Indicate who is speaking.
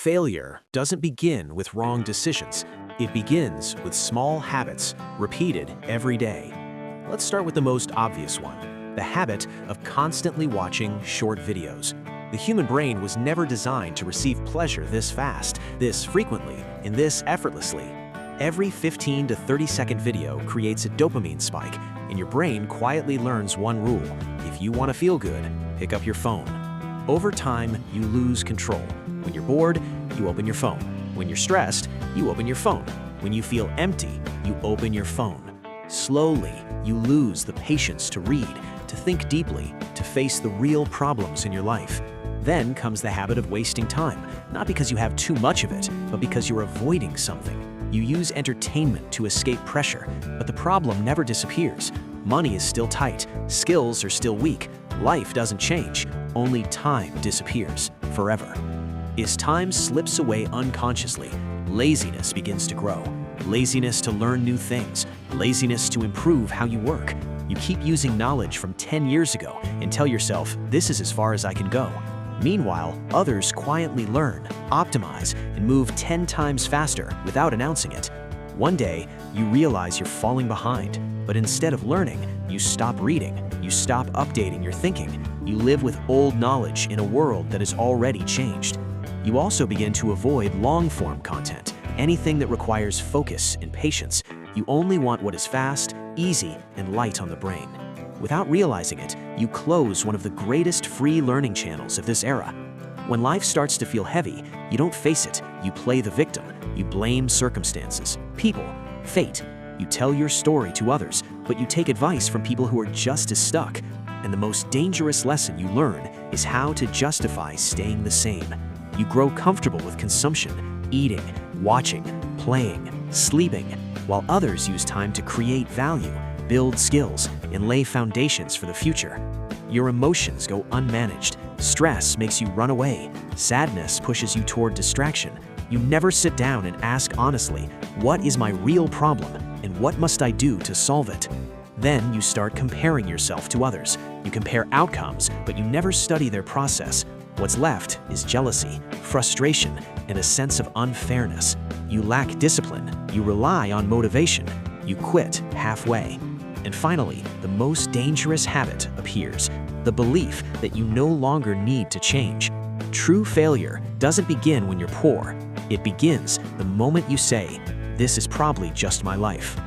Speaker 1: Failure doesn't begin with wrong decisions. It begins with small habits repeated every day. Let's start with the most obvious one, the habit of constantly watching short videos. The human brain was never designed to receive pleasure this fast, this frequently, and this effortlessly. Every 15 to 30-second video creates a dopamine spike, and your brain quietly learns one rule: if you want to feel good, pick up your phone. Over time, you lose control. When you're bored, you open your phone. When you're stressed, you open your phone. When you feel empty, you open your phone. Slowly, you lose the patience to read, to think deeply, to face the real problems in your life. Then comes the habit of wasting time, not because you have too much of it, but because you're avoiding something. You use entertainment to escape pressure, but the problem never disappears. Money is still tight, skills are still weak, life doesn't change, only time disappears forever. As time slips away unconsciously, laziness begins to grow. Laziness to learn new things, laziness to improve how you work. You keep using knowledge from 10 years ago and tell yourself, this is as far as I can go. Meanwhile, others quietly learn, optimize, and move 10 times faster without announcing it. One day, you realize you're falling behind, but instead of learning, you stop reading, you stop updating your thinking, you live with old knowledge in a world that has already changed. You also begin to avoid long-form content, anything that requires focus and patience. You only want what is fast, easy, and light on the brain. Without realizing it, you close one of the greatest free learning channels of this era. When life starts to feel heavy, you don't face it, you play the victim. You blame circumstances, people, fate. You tell your story to others, but you take advice from people who are just as stuck. And the most dangerous lesson you learn is how to justify staying the same. You grow comfortable with consumption, eating, watching, playing, sleeping, while others use time to create value, build skills, and lay foundations for the future. Your emotions go unmanaged. Stress makes you run away. Sadness pushes you toward distraction. You never sit down and ask honestly, what is my real problem and what must I do to solve it? Then you start comparing yourself to others. You compare outcomes, but you never study their process. What's left is jealousy, frustration, and a sense of unfairness. You lack discipline. You rely on motivation. You quit halfway. And finally, the most dangerous habit appears, the belief that you no longer need to change. True failure doesn't begin when you're poor. It begins the moment you say, "This is probably just my life."